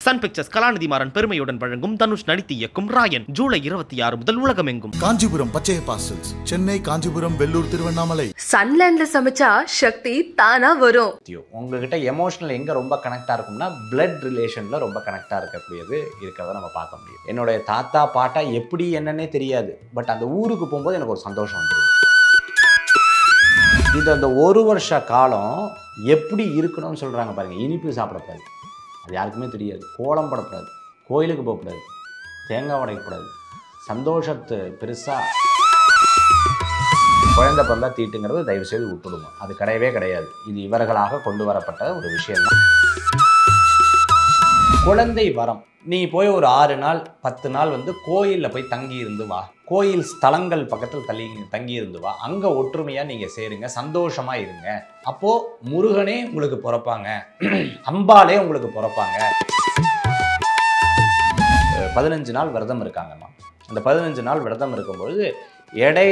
Sun pictures கலாநிதி மாறன் பெருமையுடன் வழங்கும் தனுஷ் நடித்து இயக்கும் ராயன் ஜூலை 26 முதல் உலகமெங்கும். காஞ்சிபுரம் பச்சைய பார்சல்ஸ், சென்னை, காஞ்சிபுரம், வெள்ளூர், திருவண்ணாமலை. சன்லேண்ட்ல சமைச்சா சக்தி தானா வரும். உங்ககிட்ட எமோஷனல் எங்க ரொம்ப கனெக்டா இருக்கும்னா பிளட் ரிலேஷன்ல ரொம்ப கனெக்டா இருக்கக்கூடியது இருக்கிறத நம்ம பார்க்க முடியும். என்னுடைய தாத்தா பாட்டா எப்படி என்னன்னே தெரியாது, பட் அந்த ஊருக்கு போகும்போது எனக்கு ஒரு சந்தோஷம் வந்துருது. இது அந்த ஒரு வருஷ காலம் எப்படி இருக்கணும்னு சொல்றாங்க பாருங்க. இனிப்பு சாப்பிடக்கூடாது, அது யாருக்குமே தெரியாது. கோலம் போடக்கூடாது, கோயிலுக்கு போகக்கூடாது, தேங்காய் உடைக்கக்கூடாது. சந்தோஷத்தை பெருசாக குழந்தை பிறந்தா தீட்டுங்கிறது தயவு செய்து விட்டுடுமா, அது கிடையவே கிடையாது. இது இவர்களாக கொண்டு வரப்பட்ட ஒரு விஷயம்தான். குழந்தை வரம், நீ போய் ஒரு 6 நாள் 10 நாள் கோயிலில் போய் தங்கி இருந்து வா, கோயில் ஸ்தலங்கள் பக்கத்தில் தங்கி இருந்து வா, அங்கே ஒற்றுமையாக நீங்கள் சேருங்க, சந்தோஷமாக இருங்க. அப்போது முருகனே உங்களுக்கு பிறப்பாங்க, அம்பாலே உங்களுக்கு பிறப்பாங்க. 15 நாள் விரதம் இருக்காங்கம்மா. அந்த 15 நாள் விரதம் இருக்கும்பொழுது எடை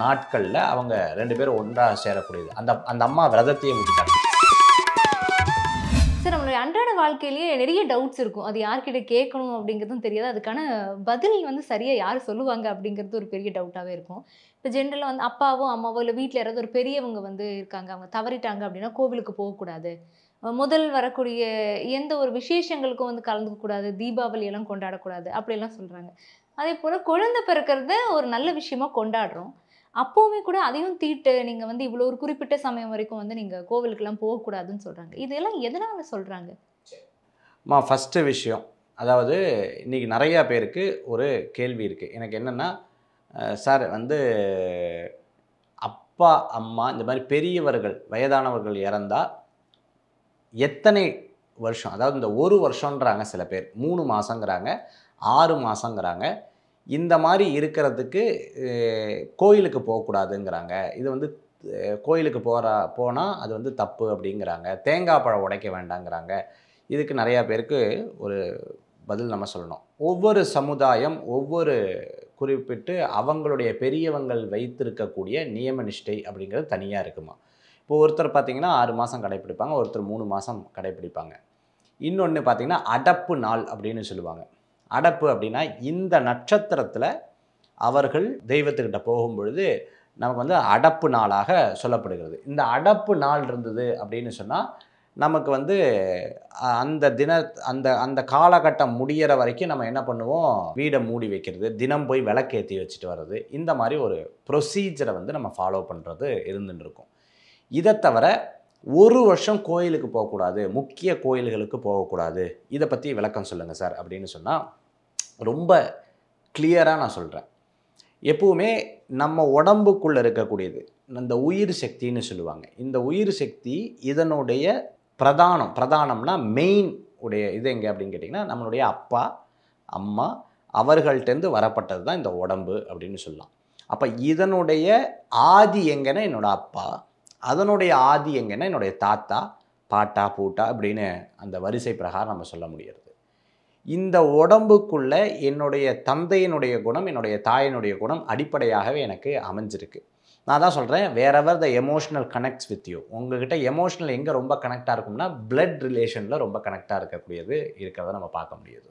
நாட்களில் அவங்க 2 பேரும் ஒன்றாக சேரக்கூடியது. அந்த அம்மா விரதத்தையே விட்டுட்டாங்க. சார், நம்மளுடைய அன்றாட வாழ்க்கையிலேயே நிறைய டவுட்ஸ் இருக்கும். அது யார்கிட்ட கேட்கணும் அப்படிங்கிறதும் தெரியாது. அதுக்கான பதில் சரியாக யார் சொல்லுவாங்க அப்படிங்கிறது ஒரு பெரிய டவுட்டாகவே இருக்கும். இப்போ ஜென்ரலாக அப்பாவோ அம்மாவோ இல்லை வீட்டில் யாராவது ஒரு பெரியவங்க இருக்காங்க, அவங்க தவறிட்டாங்க அப்படின்னா கோவிலுக்கு போகக்கூடாது, முதல் வரக்கூடிய எந்த ஒரு விசேஷங்களுக்கும் கலந்துக்கக்கூடாது, தீபாவளி எல்லாம் கொண்டாடக்கூடாது அப்படியெல்லாம் சொல்கிறாங்க. அதே போல் குழந்தை பிறக்கிறத ஒரு நல்ல விஷயமா கொண்டாடுறோம். அப்போவுமே கூட அதையும் தீட்டு, நீங்கள் இவ்வளோ ஒரு குறிப்பிட்ட சமயம் வரைக்கும் நீங்கள் கோவிலுக்கெல்லாம் போகக்கூடாதுன்னு சொல்கிறாங்க. இதெல்லாம் எதனால் சொல்கிறாங்க? ஃபஸ்ட்டு விஷயம், அதாவது இன்றைக்கி நிறையா பேருக்கு ஒரு கேள்வி இருக்குது. எனக்கு என்னென்னா, சார் அப்பா அம்மா இந்த மாதிரி பெரியவர்கள் வயதானவர்கள் இறந்தால் எத்தனை வருஷம், அதாவது இந்த 1 வருஷன்றாங்க சில பேர், 3 மாதங்கிறாங்க, 6 மாதங்கிறாங்க. இந்த மாதிரி இருக்கிறதுக்கு கோயிலுக்கு போகக்கூடாதுங்கிறாங்க. இது கோயிலுக்கு போனால் அது தப்பு அப்படிங்கிறாங்க. தேங்காய் பழம் உடைக்க வேண்டாங்கிறாங்க. இதுக்கு நிறையா பேருக்கு ஒரு பதில் நம்ம சொல்லணும். ஒவ்வொரு சமுதாயம் ஒவ்வொரு குறிப்பிட்டு அவங்களுடைய பெரியவங்கள் வைத்திருக்கக்கூடிய நியம நிஷ்டை அப்படிங்கிறது தனியாக இருக்குமா. இப்போ ஒருத்தர் பார்த்திங்கன்னா 6 மாதம் கடைப்பிடிப்பாங்க, ஒருத்தர் 3 மாதம் கடைப்பிடிப்பாங்க. இன்னொன்று பார்த்திங்கன்னா அடப்பு நாள் அப்படின்னு சொல்லுவாங்க. அடப்பு அப்படின்னா இந்த நட்சத்திரத்தில் அவர்கள் தெய்வத்துக்கிட்ட போகும்பொழுது நமக்கு அடப்பு நாளாக சொல்லப்படுகிறது. இந்த அடப்பு நாள் இருந்தது அப்படின்னு சொன்னால் நமக்கு அந்த அந்த காலகட்டம் முடிகிற வரைக்கும் நம்ம என்ன பண்ணுவோம், வீடை மூடி வைக்கிறது, தினம் போய் விளக்கேற்றி வச்சுட்டு வர்றது, இந்த மாதிரி ஒரு ப்ரொசீஜரை நம்ம ஃபாலோ பண்ணுறது இருந்துன்னு இருக்கும். இதை தவிர 1 வருஷம் கோயிலுக்கு போகக்கூடாது, முக்கிய கோயில்களுக்கு போகக்கூடாது, இதை பற்றி விளக்கம் சொல்லுங்கள் சார் அப்படின்னு சொன்னால் ரொம்ப கிளியராக நான் சொல்கிறேன். எப்பவுமே நம்ம உடம்புக்குள்ளே இருக்கக்கூடியது இந்த உயிர் சக்தின்னு சொல்லுவாங்க. இந்த உயிர் சக்தி இதனுடைய பிரதானம்னா மெயின் உடைய இது எங்கே அப்படின்னு கேட்டிங்கன்னா நம்மளுடைய அப்பா அம்மா அவர்கள்ட்டேருந்து வரப்பட்டது தான் இந்த உடம்பு அப்படின்னு சொல்லலாம். அப்போ இதனுடைய ஆதி எங்கன்னா என்னோடய அப்பா, அதனுடைய ஆதி எங்கன்னா என்னுடைய தாத்தா பாட்டா பூட்டா அப்படின்னு அந்த வரிசை பிரகாரம் நம்ம சொல்ல முடியாது. இந்த உடம்புக்குள்ளே என்னுடைய தந்தையினுடைய குணம், என்னுடைய தாயினுடைய குணம் அடிப்படையாகவே எனக்கு அமைஞ்சிருக்கு. நான் தான் சொல்கிறேன், wherever the emotional connects with you. உங்ககிட்ட எமோஷ்னல் எங்கே ரொம்ப கனெக்டாக இருக்கும்னா பிளட் ரிலேஷனில் ரொம்ப கனெக்டாக இருக்கக்கூடியது இருக்கிறத நம்ம பார்க்க முடியுது.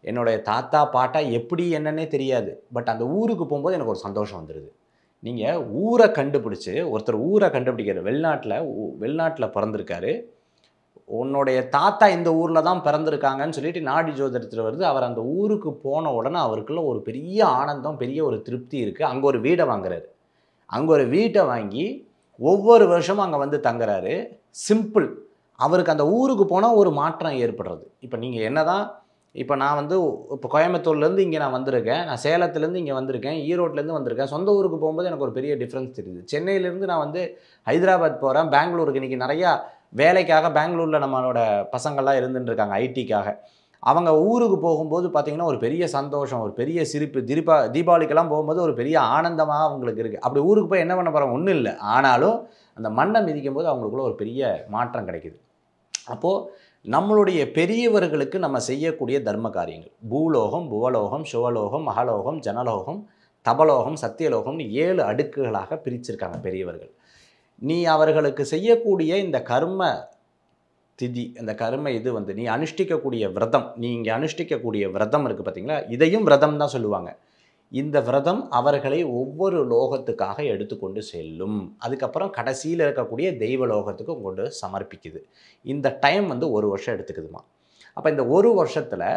என்னுடைய தாத்தா பாட்டா எப்படி என்னன்னே தெரியாது, பட் அந்த ஊருக்கு போகும்போது எனக்கு ஒரு சந்தோஷம் வந்துடுது. நீங்கள் ஊரை கண்டுபிடிச்சி, ஒருத்தர் ஊரை கண்டுபிடிக்கிறார், வெளிநாட்டில் பிறந்திருக்காரு, உன்னுடைய தாத்தா இந்த ஊரில் தான் பிறந்திருக்காங்கன்னு சொல்லிட்டு நாடி ஜோதிடத்தில் வருது. அவர் அந்த ஊருக்கு போன உடனே அவருக்குள்ள ஒரு பெரிய ஆனந்தம், பெரிய ஒரு திருப்தி இருக்குது. அங்கே ஒரு வீடை வாங்குறாரு. அங்கே ஒரு வீட்டை வாங்கி ஒவ்வொரு வருஷமும் அங்கே தங்குறாரு. சிம்பிள். அவருக்கு அந்த ஊருக்கு போனால் ஒரு மாற்றம் ஏற்படுறது. இப்போ நீங்கள் என்ன தான், இப்போ நான் இப்போ கோயம்புத்தூர்லேருந்து இங்கே நான் வந்திருக்கேன், நான் சேலத்துலேருந்து இங்கே வந்திருக்கேன், ஈரோட்லேருந்து வந்திருக்கேன். சொந்த ஊருக்கு போகும்போது எனக்கு ஒரு பெரிய டிஃப்ரென்ஸ் தெரியுது. சென்னையிலேருந்து நான் ஹைதராபாத் போகிறேன், பெங்களூருக்கு இன்றைக்கி நிறையா வேலைக்காக பெங்களூரில் நம்மளோட பசங்கள்லாம் இருந்துட்டுருக்காங்க ஐடிக்காக. அவங்க ஊருக்கு போகும்போது பார்த்திங்கன்னா ஒரு பெரிய சந்தோஷம், ஒரு பெரிய சிரிப்பு. தீபாவளிக்கெல்லாம் போகும்போது ஒரு பெரிய ஆனந்தமாக அவங்களுக்கு இருக்குது. அப்படி ஊருக்கு போய் என்ன பண்ண போகிறாங்க, ஒன்றும் இல்லை, ஆனாலும் அந்த மண்ணை மிதிக்கும் போது அவங்களுக்குள்ள ஒரு பெரிய மாற்றம் கிடைக்குது. அப்போது நம்மளுடைய பெரியவர்களுக்கு நம்ம செய்யக்கூடிய தர்ம காரியங்கள், பூலோகம், புவலோகம், சிவலோகம், மகலோகம், ஜனலோகம், தபலோகம், சத்தியலோகம்னு 7 அடுக்குகளாக பிரிச்சிருக்காங்க பெரியவர்கள். நீ அவர்களுக்கு செய்யக்கூடிய இந்த கர்ம திதி, அந்த கர்ம இது வந்து நீ அனுஷ்டிக்கக்கூடிய விரதம், நீ இங்கே அனுஷ்டிக்கக்கூடிய விரதம் இருக்குது பார்த்தீங்களா, இதையும் விரதம் தான் சொல்லுவாங்க. இந்த விரதம் அவர்களை ஒவ்வொரு லோகத்துக்காக எடுத்துக்கொண்டு செல்லும். அதுக்கப்புறம் கடைசியில் இருக்கக்கூடிய தெய்வ லோகத்துக்கு கொண்டு சமர்ப்பிக்குது. இந்த டைம் வந்து 1 வருஷம் எடுத்துக்குதுமா. அப்போ இந்த 1 வருஷத்தில்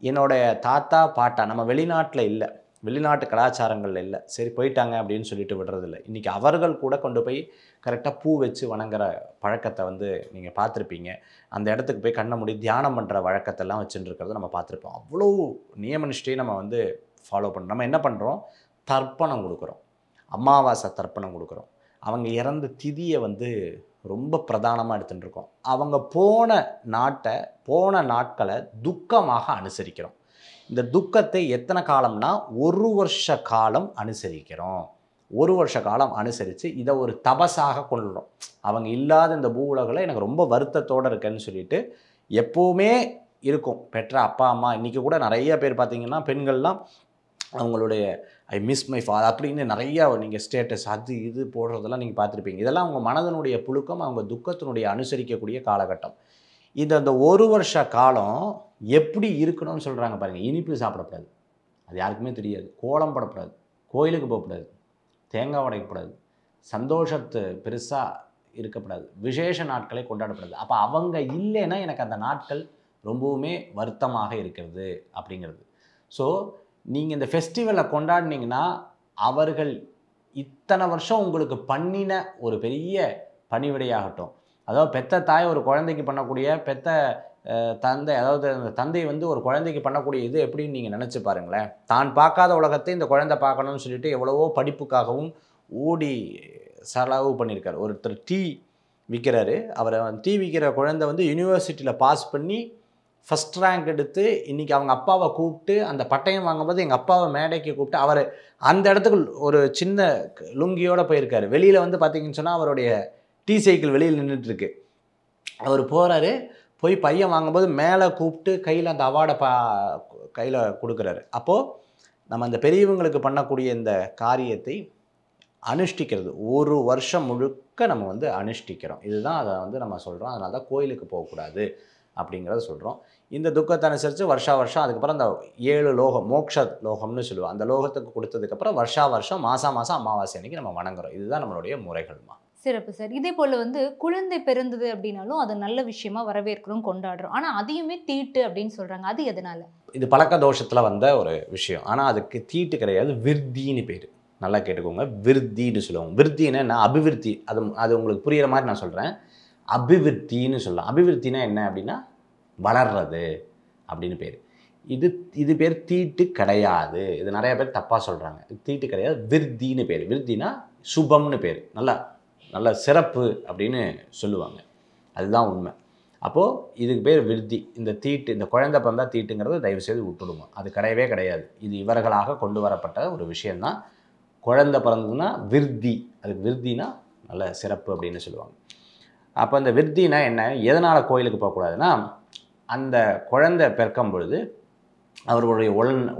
என்னோடய தாத்தா பாட்டா நம்ம வெளிநாட்டில் இல்லை, வெளிநாட்டு கலாச்சாரங்களில் இல்லை, சரி போயிட்டாங்க அப்படின்னு சொல்லிட்டு விடுறதில்ல. இன்றைக்கி அவர்கள் கூட கொண்டு போய் கரெக்டாக பூ வச்சு வணங்குற பழக்கத்தை வந்து நீங்கள் பார்த்துருப்பீங்க. அந்த இடத்துக்கு போய் கண்ணை மூடி தியானம் பண்ணுற வழக்கத்தெல்லாம் வச்சுட்டு இருக்கிறத நம்ம பார்த்துருப்போம். அவ்வளோ நியமனிஷ்டையை நம்ம வந்து ஃபாலோ பண்ணுறோம். நம்ம என்ன பண்ணுறோம், தர்ப்பணம் கொடுக்குறோம், அமாவாசை தர்ப்பணம் கொடுக்குறோம். அவங்க இறந்த திதியை வந்து ரொம்ப பிரதானமாக எடுத்துகிட்டு இருக்கோம். அவங்க போன நாட்களை துக்கமாக அனுசரிக்கிறோம். இந்த துக்கத்தை எத்தனை காலம்னா 1 வருஷ காலம் அனுசரிக்கிறோம். 1 வருஷ காலம் அனுசரித்து இதை ஒரு தபஸாக கொண்டுறோம். அவங்க இல்லாத இந்த பூ உலகில் எனக்கு ரொம்ப வருத்தத்தோடு இருக்கேன்னு சொல்லிட்டு எப்போவுமே இருக்கும். பெற்ற அப்பா அம்மா இன்றைக்கி கூட நிறைய பேர் பார்த்திங்கன்னா பெண்கள்லாம் அவங்களுடைய ஐ மிஸ் மை ஃபாதர் அப்படின்னு நிறையா நீங்கள் ஸ்டேட்டஸ் அது இது போடுறதெல்லாம் நீங்கள் பார்த்துருப்பீங்க. இதெல்லாம் அவங்க மனதனுடைய புழுக்கம், அவங்க துக்கத்தினுடைய அனுசரிக்கக்கூடிய காலகட்டம். இந்த 1 வருஷ காலம் எப்படி இருக்கணும்னு சொல்கிறாங்க பாருங்கள். இனிப்பு சாப்பிடக்கூடாது, அது யாருக்குமே தெரியாது. கோலம் போடக்கூடாது, கோயிலுக்கு போகக்கூடாது, தேங்காய் உடைக்கக்கூடாது, சந்தோஷத்து பெருசாக இருக்கக்கூடாது, விசேஷ நாட்களை கொண்டாடக்கூடாது. அப்போ அவங்க இல்லைன்னா எனக்கு அந்த நாட்கள் ரொம்பவுமே வருத்தமாக இருக்கிறது அப்படிங்கிறது. ஸோ நீங்கள் இந்த ஃபெஸ்டிவலை கொண்டாடினீங்கன்னா அவர்கள் இத்தனை வருஷம் உங்களுக்கு பண்ணின ஒரு பெரிய பணிவிடையாகட்டும். அதாவது பெத்த தாய் ஒரு குழந்தைக்கு பண்ணக்கூடிய தந்தை, அதாவது அந்த தந்தை வந்து ஒரு குழந்தைக்கு பண்ணக்கூடிய இது எப்படின்னு நீங்கள் நினச்சி பாருங்களேன். தான் பார்க்காத உலகத்தை இந்த குழந்தை பார்க்கணும்னு சொல்லிட்டு எவ்வளவோ படிப்புக்காகவும் ஓடி செலவு பண்ணியிருக்காரு. ஒருத்தர் டீ விற்கிறாரு, அவரை டீ விற்கிற குழந்தை வந்து யூனிவர்சிட்டியில் பாஸ் பண்ணி ஃபஸ்ட் ரேங்க் எடுத்து இன்றைக்கி அவங்க அப்பாவை கூப்பிட்டு அந்த பட்டயம் வாங்கும்போது எங்கள் அப்பாவை மேடைக்கு கூப்பிட்டு அவர் அந்த இடத்துக்கு ஒரு சின்ன லுங்கியோடு போயிருக்காரு. வெளியில் வந்து பார்த்திங்கன்னு சொன்னால் அவருடைய டீ சைக்கிள் வெளியில் நின்றுட்டுருக்கு. அவர் போகிறாரு, போய் பையன் வாங்கும்போது மேலே கூப்பிட்டு கையில் அந்த அவார்டை கையில் கொடுக்குறாரு. அப்போது நம்ம அந்த பெரியவங்களுக்கு பண்ணக்கூடிய இந்த காரியத்தை அனுஷ்டிக்கிறது 1 வருஷம் முழுக்க நம்ம வந்து அனுஷ்டிக்கிறோம். இதுதான் அதை வந்து நம்ம சொல்கிறோம். அதனால தான் கோயிலுக்கு போகக்கூடாது அப்படிங்கிறத சொல்கிறோம். இந்த துக்கத்தை அனுசரித்து வருஷம் அதுக்கப்புறம் அந்த 7 லோகம், மோக்ஷ லோகம்னு சொல்லுவோம், அந்த லோகத்துக்கு கொடுத்ததுக்கப்புறம் வருஷம் மாதம் அமாவாசை அன்னைக்கு நம்ம வணங்குறோம். இதுதான் நம்மளுடைய முறைகள்மா. சிறப்பு சார். இதே போல் வந்து குழந்தை பிறந்தது அப்படின்னாலும் அது நல்ல விஷயமா வரவேற்கிறோம், கொண்டாடுறோம். ஆனால் அதையுமே தீட்டு அப்படின்னு சொல்கிறாங்க. அது எதனால்? இது பழக்க தோஷத்தில் வந்த ஒரு விஷயம். ஆனால் அதுக்கு தீட்டு கிடையாது, விருத்தின்னு பேர். நல்லா கேட்டுக்கோங்க, விருத்தின்னு சொல்லுவாங்க. விருத்தின்னா என்ன? அபிவிருத்தி. அது உங்களுக்கு புரிகிற மாதிரி நான் சொல்கிறேன். அபிவிருத்தின்னு சொல்லலாம். அபிவிருத்தினா என்ன அப்படின்னா வளர்றது அப்படின்னு பேர். இது பேர் தீட்டு கிடையாது. இது நிறைய பேர் தப்பாக சொல்கிறாங்க. தீட்டு கிடையாது, விருத்தின்னு பேர். விருத்தினா சுபம்னு பேர், நல்ல சிறப்பு அப்படின்னு சொல்லுவாங்க. அதுதான் உண்மை. அப்போது இதுக்கு பேர் விருத்தி. இந்த தீட்டு, இந்த குழந்தை பிறந்தா தீட்டுங்கிறத தயவுசெய்து விட்டுடுங்க. அது கிடையவே கிடையாது. இது இவர்களாக கொண்டு வரப்பட்ட ஒரு விஷயந்தான். குழந்தை பிறந்ததுன்னா விருத்தி, அதுக்கு விருத்தினா நல்ல சிறப்பு அப்படின்னு சொல்லுவாங்க. அப்போ அந்த விருத்தினா என்ன, எதனால் கோயிலுக்கு போகக்கூடாதுன்னா, அந்த குழந்தை பிறக்கும் பொழுது அவர்களுடைய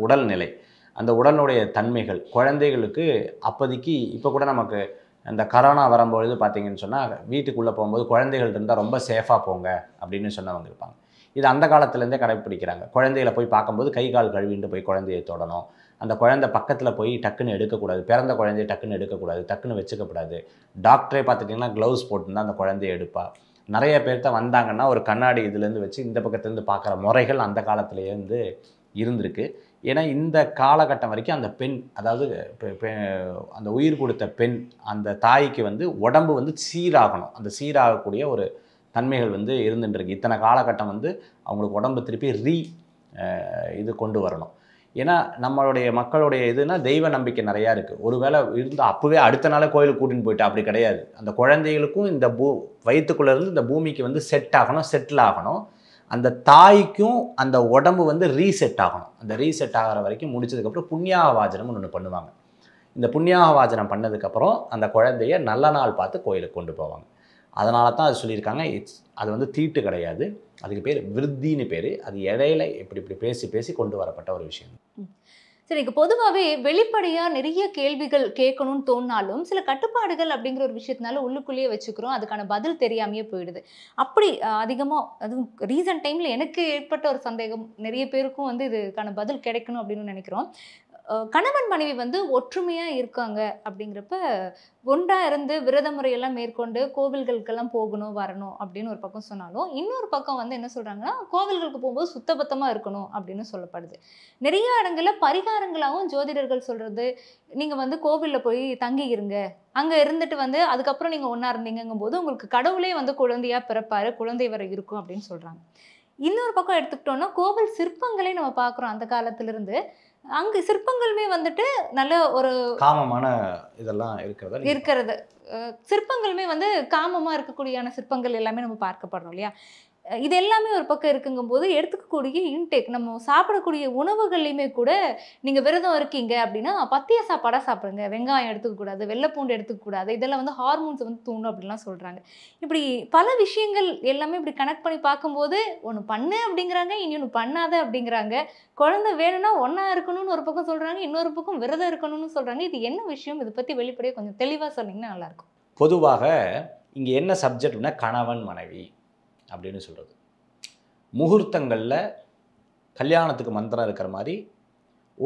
உடல்நிலை, அந்த உடலுடைய தன்மைகள் குழந்தைகளுக்கு அப்போதைக்கு, இப்போ கூட நமக்கு அந்த கரோனா வரும்பொழுது பார்த்திங்கன்னு சொன்னால் வீட்டுக்குள்ளே போகும்போது குழந்தைகள் இருந்தால் ரொம்ப சேஃபாக போங்க அப்படின்னு சொன்னவங்க இருப்பாங்க. இது அந்த காலத்துலேருந்தே கடைப்பிடிக்கிறாங்க. குழந்தைகளை போய் பார்க்கும்போது கை கால் கழுவிட்டு போய் குழந்தையை தொடணும். அந்த குழந்தை பக்கத்தில் போய் டக்குன்னு எடுக்கக்கூடாது, பிறந்த குழந்தைய டக்குன்னு எடுக்கக்கூடாது, டக்குன்னு வச்சுக்கக்கூடாது. டாக்டரே பார்த்துட்டிங்கன்னா க்ளவுஸ் போட்டுருந்தா அந்த குழந்தைய எடுப்பா. நிறைய பேர்த்த வந்தாங்கன்னா ஒரு கண்ணாடி இதுலேருந்து வச்சு இந்த பக்கத்துலேருந்து பார்க்குற முறைகள் அந்த காலத்துலேருந்து இருந்திருக்கு. ஏன்னா இந்த காலகட்டம் வரைக்கும் அந்த பெண், அதாவது அந்த உயிர் கொடுத்த பெண், அந்த தாய்க்கு வந்து உடம்பு வந்து சீராகணும். அந்த சீராகக்கூடிய ஒரு தன்மைகள் வந்து இருந்துட்டுருக்கு. இத்தனை காலகட்டம் வந்து அவங்களுக்கு உடம்பு திருப்பி இது கொண்டு வரணும். ஏன்னா நம்மளுடைய மக்களுடைய இதுனா தெய்வ நம்பிக்கை நிறையா இருக்குது. ஒருவேளை இருந்தால் அப்போவே அடுத்த நாளே கோயிலுக்கு கூட்டின்னு போயிட்டா, அப்படி கிடையாது. அந்த குழந்தைகளுக்கும் இந்த வயிற்றுக்குள்ளேருந்து இந்த பூமிக்கு வந்து செட்டில் ஆகணும். அந்த தாய்க்கும் அந்த உடம்பு வந்து ரீசெட் ஆகணும். அந்த ரீசெட் ஆகிற வரைக்கும் முடிச்சதுக்கப்புறம் புண்ணியாவாஜனம் ஒன்று பண்ணுவாங்க. இந்த புண்ணியாவாஜனம் பண்ணதுக்கப்புறம் அந்த குழந்தைய நல்ல நாள் பார்த்து கோயிலுக்கு கொண்டு போவாங்க. அதனால தான் அது சொல்லியிருக்காங்க, அது வந்து தீட்டு கிடையாது, அதுக்கு பேர் விருத்தின்னு பேர். அது இடையில இப்படி பேசி கொண்டு வரப்பட்ட ஒரு விஷயம். சரி, இங்க பொதுவாவே வெளிப்படையா நிறைய கேள்விகள் கேட்கணும்னு தோணுனாலும், சில கட்டுப்பாடுகள் அப்படிங்கிற ஒரு விஷயத்தினால உள்ளுக்குள்ளேயே வச்சுக்கிறோம். அதுக்கான பதில் தெரியாமயே போயிடுது. அப்படி அதிகமா அதுவும் ரீசன்ட் டைம்ல எனக்கு ஏற்பட்ட ஒரு சந்தேகம், நிறைய பேருக்கும் வந்து இதுக்கான பதில் கிடைக்கணும் அப்படின்னு நினைக்கிறோம். கணவன் மனைவி வந்து ஒற்றுமையா இருக்காங்க அப்படிங்கிறப்ப, ஒன்றா இருந்து விரத முறையெல்லாம் மேற்கொண்டு கோவில்களுக்கெல்லாம் போகணும், வரணும் அப்படின்னு ஒரு பக்கம் சொன்னாலும், இன்னொரு பக்கம் வந்து என்ன சொல்றாங்கன்னா, கோவில்களுக்கு போகும்போது சுத்தபத்தமா இருக்கணும் அப்படின்னு சொல்லப்படுது. நிறைய இடங்கள்ல பரிகாரங்களாவும் ஜோதிடர்கள் சொல்றது, நீங்க வந்து கோவில்ல போய் தங்கி இருங்க. அங்க இருந்துட்டு வந்து அதுக்கப்புறம் நீங்க ஒண்ணா இருந்தீங்கங்கும்போது, உங்களுக்கு கடவுளே வந்து குழந்தையா பிறப்பாரு, குழந்தை வரம் இருக்கும் அப்படின்னு சொல்றாங்க. இன்னொரு பக்கம் எடுத்துக்கிட்டோம்னா, கோவில் சிற்பங்களே நம்ம பார்க்குறோம் அந்த காலத்திலிருந்து. அங்க சிற்பங்களுமே வந்துட்டு நல்ல ஒரு காமமான இதெல்லாம் இருக்கிறதா இருக்கிறது. சிற்பங்களுமே வந்து காமமா இருக்கக்கூடியான சிற்பங்கள் எல்லாமே நம்ம பார்க்கப்படுறோம் இல்லையா? இது எல்லாமே ஒரு பக்கம் இருக்குங்கும்போது, எடுத்துக்கக்கூடிய இன்டேக் நம்ம சாப்பிடக்கூடிய உணவுகள்லையுமே கூட, நீங்க விரதம் இருக்கீங்க அப்படின்னா, பத்திய சாப்பாடா சாப்பிடுங்க. வெங்காயம் எடுத்துக்கக்கூடாது, வெள்ளை பூண்டு எடுத்துக்கக்கூடாது. இதெல்லாம் வந்து ஹார்மோன்ஸ வந்து தூண்டும் அப்படின்லாம் சொல்றாங்க. இப்படி பல விஷயங்கள் எல்லாமே இப்படி கனெக்ட் பண்ணி பார்க்கும்போது, ஒண்ணு பண்ணு அப்படிங்கிறாங்க, இன்னொன்னு பண்ணாத அப்படிங்கிறாங்க. குழந்தை வேணும்னா ஒண்ணா இருக்கணும்னு ஒரு பக்கம் சொல்றாங்க, இன்னொரு பக்கம் விரதம் இருக்கணும்னு சொல்றாங்க. இது என்ன விஷயம்? இத பத்தி வெளிப்படையா கொஞ்சம் தெளிவா சொன்னீங்கன்னா நல்லாயிருக்கும். பொதுவாக இங்கே என்ன சப்ஜெக்ட்னா கணவன் மனைவி அப்படின்னு சொல்கிறது. முகூர்த்தங்களில் கல்யாணத்துக்கு மந்திரம் இருக்கிற மாதிரி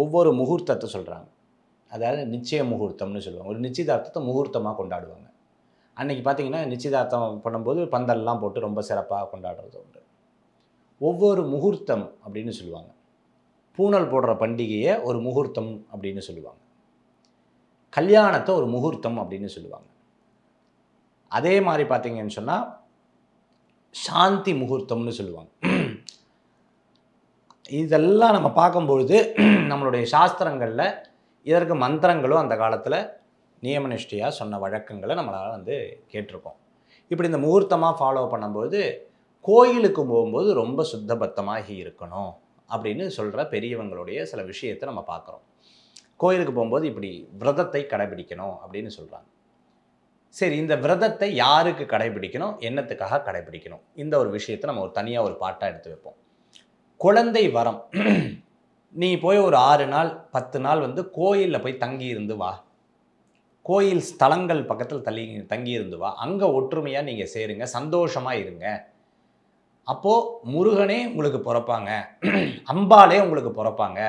ஒவ்வொரு முகூர்த்தத்தை சொல்கிறாங்க. அதாவது நிச்சய முகூர்த்தம்னு சொல்லுவாங்க. ஒரு நிச்சயதார்த்தத்தை முகூர்த்தமாக கொண்டாடுவாங்க. அன்றைக்கி பார்த்திங்கன்னா நிச்சயதார்த்தம் பண்ணும்போது பந்தல்லாம் போட்டு ரொம்ப சிறப்பாக கொண்டாடுறது உண்டு. ஒவ்வொரு முகூர்த்தம் அப்படின்னு சொல்லுவாங்க. பூணல் போடுற பண்டிகையை ஒரு முகூர்த்தம் அப்படின்னு சொல்லுவாங்க. கல்யாணத்தை ஒரு முகூர்த்தம் அப்படின்னு சொல்லுவாங்க. அதே மாதிரி பார்த்தீங்கன்னு சொன்னால் சாந்தி முகூர்த்தம்னு சொல்லுவாங்க. இதெல்லாம் நம்ம பார்க்கும்பொழுது நம்மளுடைய சாஸ்திரங்களில் இதற்கு மந்திரங்களும் அந்த காலத்தில் நியமனிஷ்டையாக சொன்ன வழக்கங்களை நம்மளால் வந்து கேட்டிருக்கோம். இப்படி இந்த முகூர்த்தமாக ஃபாலோ பண்ணும்போது கோயிலுக்கு போகும்போது ரொம்ப சுத்தபத்தமாக இருக்கணும் அப்படின்னு சொல்கிற பெரியவங்களுடைய சில விஷயத்தை நம்ம பார்க்குறோம். கோயிலுக்கு போகும்போது இப்படி விரதத்தை கடைபிடிக்கணும் அப்படின்னு சொல்கிறாங்க. சரி, இந்த விரதத்தை யாருக்கு கடைபிடிக்கணும், என்னத்துக்காக கடைபிடிக்கணும், இந்த ஒரு விஷயத்தை நம்ம ஒரு தனியாக ஒரு பாட்டாக எடுத்து வைப்போம். குழந்தை வரம், நீ போய் ஒரு 6 நாள் 10 நாள் வந்து கோயிலில் போய் தங்கி இருந்து வா, கோயில் ஸ்தலங்கள் பக்கத்தில் தங்கி இருந்து வா, அங்கே ஒற்றுமையாக நீங்கள் சேருங்க, சந்தோஷமாக இருங்க. அப்போது முருகனே உங்களுக்கு பிறப்பாங்க, அம்பாலே உங்களுக்கு பிறப்பாங்க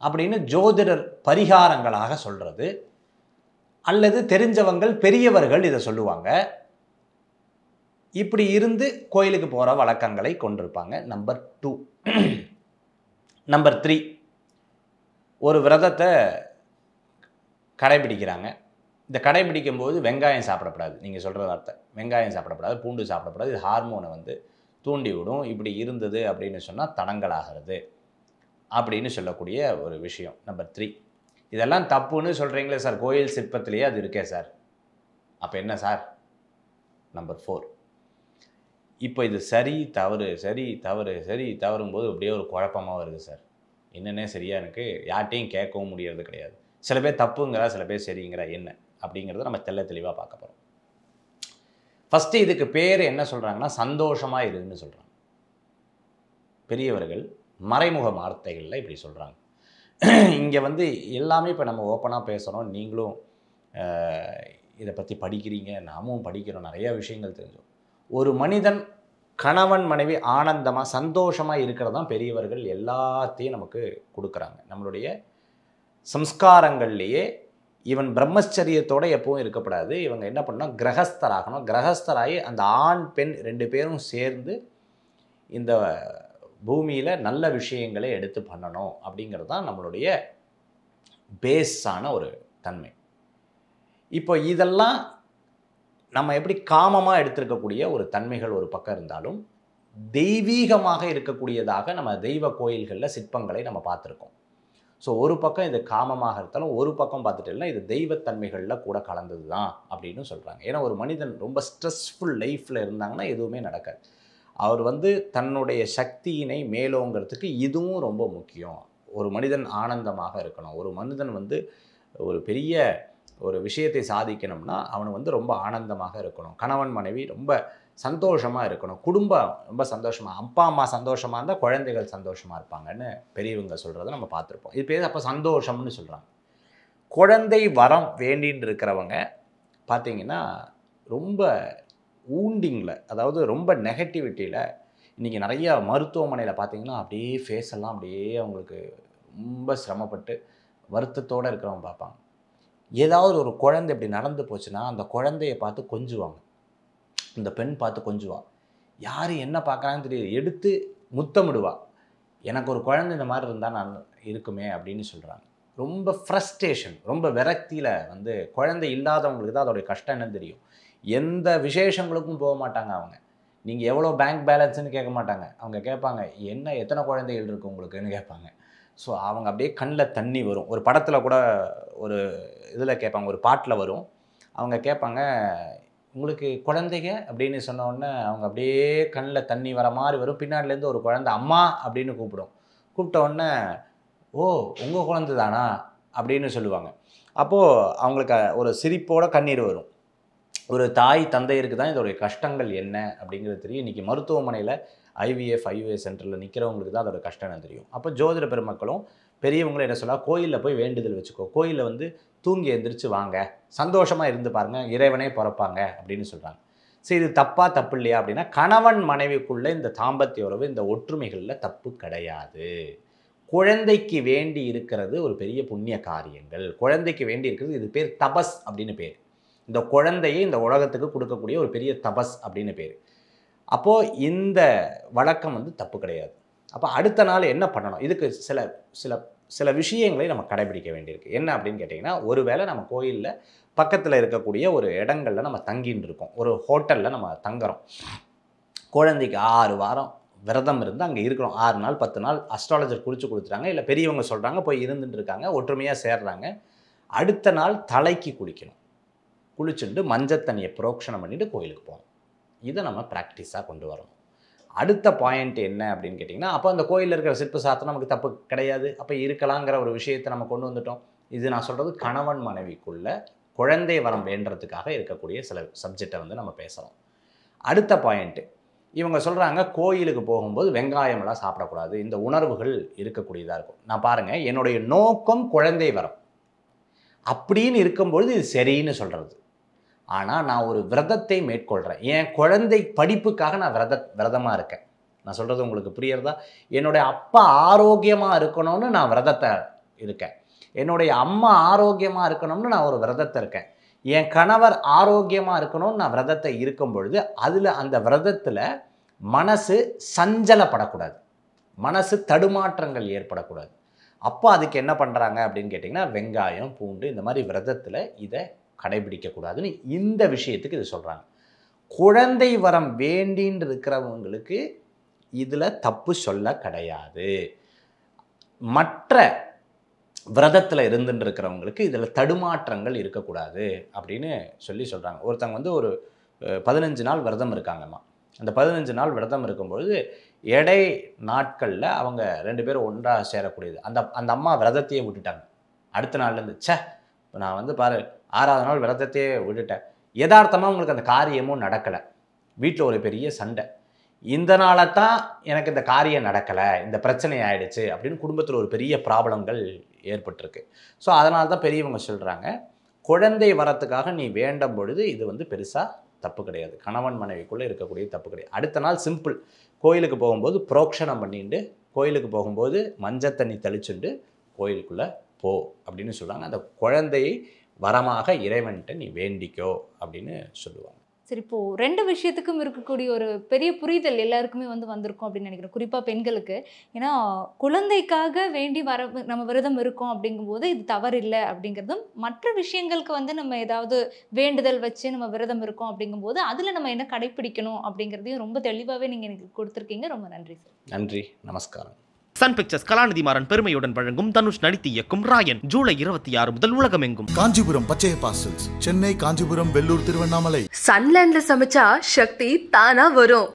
அப்படின்னு ஜோதிடர் பரிகாரங்களாக சொல்கிறது. அல்லது தெரிஞ்சவங்கள் பெரியவர்கள் இதை சொல்லுவாங்க. இப்படி இருந்து கோயிலுக்கு போகிற வழக்கங்களை கொண்டிருப்பாங்க. நம்பர் 2. நம்பர் 3, ஒரு விரதத்தை கடைபிடிக்கிறாங்க. இந்த கடைபிடிக்கும் போது வெங்காயம் சாப்பிடக்கூடாது. நீங்கள் சொல்கிற வார்த்தை வெங்காயம் சாப்பிடக்கூடாது, பூண்டு சாப்பிடக்கூடாது, இது ஹார்மோனை வந்து தூண்டி விடும். இப்படி இருந்தது அப்படின்னு சொன்னால் தடங்கலாகிறது அப்படின்னு சொல்லக்கூடிய ஒரு விஷயம். நம்பர் 3, இதெல்லாம் தப்புன்னு சொல்கிறீங்களே சார், கோயில் சிற்பத்திலேயே அது இருக்கே சார், அப்போ என்ன சார்? நம்பர் 4, இப்போ இது சரி தவறு சரி தவறு சரி தவறும்போது அப்படியே ஒரு குழப்பமாக வருது சார். என்னென்னே சரியாக எனக்கு யார்ட்டையும் கேட்கவும் முடியறது கிடையாது. சில பேர் தப்புங்கிறா, சில பேர் சரிங்கிறா, என்ன அப்படிங்கிறத நம்ம தெளிவாக பார்க்க போகிறோம். ஃபஸ்ட்டு இதுக்கு பேர் என்ன சொல்கிறாங்கன்னா சந்தோஷமாக இருன்னு சொல்கிறாங்க. பெரியவர்கள் மறைமுக வார்த்தைகளில் இப்படி சொல்கிறாங்க. இங்கே வந்து எல்லாமே இப்போ நம்ம ஓப்பனாக பேசுகிறோம், நீங்களும் இதை பற்றி படிக்கிறீங்க, நாமும் படிக்கிறோம், நிறைய விஷயங்கள் தெரிஞ்சோம். ஒரு மனிதன் கணவன் மனைவி ஆனந்தமாக சந்தோஷமாக இருக்கிறது தான் பெரியவர்கள் எல்லாத்தையும் நமக்கு கொடுக்குறாங்க. நம்மளுடைய சம்ஸ்காரங்கள்லேயே இவன் பிரம்மச்சரியத்தோடு எப்பவும் இருக்கப்படாது, இவங்க என்ன பண்ணணும், கிரகஸ்தராகணும். கிரகஸ்தராகி அந்த ஆண் பெண் 2 பேரும் சேர்ந்து இந்த பூமியில் நல்ல விஷயங்களை எடுத்து பண்ணணும் அப்படிங்கிறது தான் நம்மளுடைய பேஸான ஒரு தன்மை. இப்போ இதெல்லாம் நம்ம எப்படி காமமாக எடுத்திருக்கக்கூடிய ஒரு தன்மைகள் ஒரு பக்கம் இருந்தாலும், தெய்வீகமாக இருக்கக்கூடியதாக நம்ம தெய்வ கோயில்களில் சிற்பங்களை நம்ம பார்த்துருக்கோம். ஸோ ஒரு பக்கம் இது காமமாக இருந்தாலும், ஒரு பக்கம் பார்த்துட்டோம்னா இது தெய்வத்தன்மைகளில் கூட கலந்தது தான் அப்படின்னு சொல்கிறாங்க. ஏன்னா ஒரு மனிதன் ரொம்ப ஸ்ட்ரெஸ்ஃபுல் லைஃப்பில் இருந்தாங்கன்னா எதுவுமே நடக்காது. அவர் வந்து தன்னுடைய சக்தியினை மேலோங்கிறதுக்கு இதுவும் ரொம்ப முக்கியம். ஒரு மனிதன் ஆனந்தமாக இருக்கணும், ஒரு மனிதன் வந்து ஒரு பெரிய ஒரு விஷயத்தை சாதிக்கணும்னா அவன் வந்து ரொம்ப ஆனந்தமாக இருக்கணும். கணவன் மனைவி ரொம்ப சந்தோஷமாக இருக்கணும், குடும்பம் ரொம்ப சந்தோஷமாக, அப்பா அம்மா சந்தோஷமாக இருந்தால் குழந்தைகள் சந்தோஷமாக இருப்பாங்கன்னு பெரியவங்க சொல்கிறத நம்ம பார்த்துருப்போம். இது பேர் அப்போ சந்தோஷம்னு சொல்கிறாங்க. குழந்தை வரம் வேண்டின்னு இருக்கிறவங்க பார்த்தீங்கன்னா ரொம்ப ஊண்டிங்கில், அதாவது ரொம்ப நெகட்டிவிட்டியில், இன்றைக்கி நிறையா மருத்துவமனையில் பார்த்தீங்கன்னா அப்படியே ஃபேஸ் எல்லாம் அப்படியே அவங்களுக்கு ரொம்ப சிரமப்பட்டு வருத்தத்தோடு இருக்கிறவங்க பார்ப்பாங்க. ஏதாவது ஒரு குழந்தை இப்படி நடந்து போச்சுன்னா அந்த குழந்தைய பார்த்து கொஞ்சுவாங்க, இந்த பெண் பார்த்து கொஞ்சுவா, யார் என்ன பார்க்குறாங்கன்னு தெரியுது, எடுத்து முத்தமிடுவா, எனக்கு ஒரு குழந்தை இந்த மாதிரி இருந்தால் நான் இருக்குமே அப்படின்னு சொல்கிறாங்க. ரொம்ப ஃப்ரஸ்ட்ரேஷன், ரொம்ப விரக்தியில் வந்து குழந்தை இல்லாதவங்களுக்கு தான் அதோடைய கஷ்டம் என்னன்னு தெரியும். எந்த விசேஷங்களுக்கும் போக மாட்டாங்க அவங்க. நீங்கள் எவ்வளோ பேங்க் பேலன்ஸ்ன்னு கேட்க மாட்டாங்க, அவங்க கேட்பாங்க என்ன எத்தனை குழந்தைகள் இருக்குது உங்களுக்குன்னு கேட்பாங்க. ஸோ அவங்க அப்படியே கண்ணில் தண்ணி வரும். ஒரு படத்தில் கூட ஒரு இதில் கேட்பாங்க, ஒரு பாட்டில் வரும், அவங்க கேட்பாங்க உங்களுக்கு குழந்தைங்க அப்படின்னு சொன்ன உடனே அவங்க அப்படியே கண்ணில் தண்ணி வர மாதிரி வரும். பின்னாடிலேருந்து ஒரு குழந்தை அம்மா அப்படின்னு கூப்பிடும். கூப்பிட்ட உடனே ஓ உங்கள் குழந்தை தானா அப்படின்னு சொல்லுவாங்க. அப்போது அவங்களுக்கு ஒரு சிரிப்போட கண்ணீர் வரும். ஒரு தாய் தந்தையருக்கு தான் இதோடைய கஷ்டங்கள் என்ன அப்படிங்கிறது தெரியும். இன்றைக்கி மருத்துவமனையில் IVF சென்டரில் நிற்கிறவங்களுக்கு தான் அதோட கஷ்டம் என்ன தெரியும். அப்போ ஜோதிட பெருமக்களும் பெரியவங்களும் என்ன சொல்லலாம், கோயிலில் போய் வேண்டுதல் வச்சுக்கோ, கோயிலில் வந்து தூங்கி எந்திரிச்சு வாங்க, சந்தோஷமாக இருந்து பாருங்கள், இறைவனே பிறப்பாங்க அப்படின்னு சொல்கிறாங்க. சரி, இது தப்பு இல்லையா அப்படின்னா, கணவன் மனைவிக்குள்ளே இந்த தாம்பத்திய உறவு, இந்த ஒற்றுமைகளில் தப்பு கிடையாது. குழந்தைக்கு வேண்டி இருக்கிறது ஒரு பெரிய புண்ணிய காரியங்கள், குழந்தைக்கு வேண்டி இருக்கிறது, இது பேர் தபஸ் அப்படின்னு பேர். இந்த குழந்தையை இந்த உலகத்துக்கு கொடுக்கக்கூடிய ஒரு பெரிய தபஸ் அப்படின்னு பேர். அப்போது இந்த வழக்கம் வந்து தப்பு கிடையாது. அப்போ அடுத்த நாள் என்ன பண்ணணும், இதுக்கு சில சில சில விஷயங்களை நம்ம கடைபிடிக்க வேண்டியிருக்கு. என்ன அப்படின்னு கேட்டிங்கன்னா, ஒருவேளை நம்ம கோயிலில் பக்கத்தில் இருக்கக்கூடிய ஒரு இடங்களில் நம்ம தங்கின்னு இருக்கோம், ஒரு ஹோட்டலில் நம்ம தங்குறோம், குழந்தைக்கு 6 வாரம் விரதம் இருந்து அங்கே இருக்கிறோம், 6 நாள் 10 நாள் அஸ்ட்ராலஜர் குறித்து கொடுத்துட்டாங்க, இல்லை பெரியவங்க சொல்கிறாங்க, போய் இருந்துட்டு இருக்காங்க, ஒற்றுமையாக சேர்றாங்க. அடுத்த நாள் தலைக்கு குளிக்கணும், குளிச்சுட்டு மஞ்சள் தண்ணியை புரோக்ஷனம் பண்ணிவிட்டு கோயிலுக்கு போகணும். இதை நம்ம ப்ராக்டிஸாக கொண்டு வரணும். அடுத்த பாயிண்ட் என்ன அப்படின்னு கேட்டிங்கன்னா, அப்போ அந்த கோயிலில் இருக்கிற சிற்ப சாஸ்திரம் நமக்கு தப்பு கிடையாது, அப்போ இருக்கலாங்கிற ஒரு விஷயத்தை நம்ம கொண்டு வந்துட்டோம். இது நான் சொல்கிறது கணவன் மனைவிக்குள்ள குழந்தை வரம் வேண்டுறதுக்காக இருக்கக்கூடிய சில சப்ஜெக்டை வந்து நம்ம பேசுகிறோம். அடுத்த பாயிண்ட்டு, இவங்க சொல்கிறாங்க கோயிலுக்கு போகும்போது வெங்காயமெல்லாம் சாப்பிடக்கூடாது, இந்த உணர்வுகள் இருக்கக்கூடியதாக இருக்கும். நான் பாருங்கள், என்னுடைய நோக்கம் குழந்தை வரம் அப்படின்னு இருக்கும்பொழுது இது சரின்னு சொல்கிறது. ஆனால் நான் ஒரு விரதத்தை மேற்கொள்கிறேன், என் குழந்தை படிப்புக்காக நான் விரதமாக இருக்கேன். நான் சொல்கிறது உங்களுக்கு புரியறதா? என்னுடைய அப்பா ஆரோக்கியமாக இருக்கணும்னு நான் விரதத்தை இருக்கேன், என்னுடைய அம்மா ஆரோக்கியமாக இருக்கணும்னு நான் ஒரு விரதத்தை இருக்கேன், என் கணவர் ஆரோக்கியமாக இருக்கணும்னு நான் விரதத்தை இருக்கும் பொழுது அதில் அந்த விரதத்தில் மனசு சஞ்சலப்படக்கூடாது, மனசு தடுமாற்றங்கள் ஏற்படக்கூடாது. அப்போ அதுக்கு என்ன பண்ணுறாங்க அப்படின்னு கேட்டிங்கன்னா, வெங்காயம் பூண்டு இந்த மாதிரி விரதத்தில் இதை கடைபிடிக்கக்கூடாதுன்னு இந்த விஷயத்துக்கு இது சொல்கிறாங்க. குழந்தை வரம் வேண்டின்னு இருக்கிறவங்களுக்கு இதில் தப்பு சொல்ல கிடையாது. மற்ற விரதத்தில் இருந்துட்டு இருக்கிறவங்களுக்கு இதில் தடுமாற்றங்கள் இருக்கக்கூடாது அப்படின்னு சொல்கிறாங்க. ஒருத்தவங்க வந்து ஒரு 15 நாள் விரதம் இருக்காங்கம்மா. அந்த 15 நாள் விரதம் இருக்கும்பொழுது எடை நாட்களில் அவங்க 2 பேரும் ஒன்றாக சேரக்கூடியது. அந்த அம்மா விரதத்தையே விட்டுட்டாங்க. அடுத்த நாள்லேருந்து நான் வந்து பாரு 6ஆவது நாள் விரதத்தையே விட்டுட்டேன், யதார்த்தமாக உங்களுக்கு அந்த காரியமும் நடக்கலை, வீட்டில் ஒரு பெரிய சண்டை, இந்த நாளை தான் எனக்கு இந்த காரியம் நடக்கலை, இந்த பிரச்சனை ஆயிடுச்சு அப்படின்னு குடும்பத்தில் ஒரு பெரிய ப்ராப்ளங்கள் ஏற்பட்டிருக்கு. ஸோ அதனால தான் பெரியவங்க சொல்கிறாங்க, குழந்தை வரத்துக்காக நீ வேண்டும் பொழுது இது வந்து பெருசாக தப்பு கிடையாது, கணவன் மனைவிக்குள்ளே இருக்கக்கூடிய தப்பு கிடையாது. அடுத்த நாள் சிம்பிள், கோயிலுக்கு போகும்போது புரோக்ஷனம் பண்ணிட்டு கோயிலுக்கு போகும்போது மஞ்சள் தண்ணி தெளிச்சுட்டு கோயிலுக்குள்ளே போ அப்படின்னு சொல்கிறாங்க. அந்த குழந்தையை வரமாக இறைவன்கிட்ட நீ வேண்டிக்கோ அப்படின்னு சொல்லுவாங்க. சரி, இப்போ 2 விஷயத்துக்கும் இருக்கக்கூடிய ஒரு பெரிய புரிதல் எல்லாருக்குமே வந்திருக்கும் அப்படின்னு நினைக்கிறேன், குறிப்பாக பெண்களுக்கு. ஏன்னா குழந்தைக்காக வேண்டி நம்ம விரதம் இருக்கோம் அப்படிங்கும்போது இது தவறு இல்லை அப்படிங்கிறதும், மற்ற விஷயங்களுக்கு நம்ம ஏதாவது வேண்டுதல் வச்சு நம்ம விரதம் இருக்கோம் அப்படிங்கும்போது அதில் நம்ம என்ன கடைப்பிடிக்கணும் அப்படிங்கிறதையும் ரொம்ப தெளிவாகவே நீங்கள் எனக்கு கொடுத்துருக்கீங்க. ரொம்ப நன்றி சார். நன்றி, நமஸ்காரம். சன் பிக்சர்ஸ் கலாநிதி மாறன் பெருமையுடன் வழங்கும் தனுஷ் நடித்து இயக்கும் ராயன் ஜூலை 26 முதல் உலகமெங்கும். காஞ்சிபுரம் பச்சையப்பா சில்க்ஸ், சென்னை, காஞ்சிபுரம், வெள்ளூர், திருவண்ணாமலை. சன்லேண்ட்ல சமைச்சா சக்தி தானா வரும்.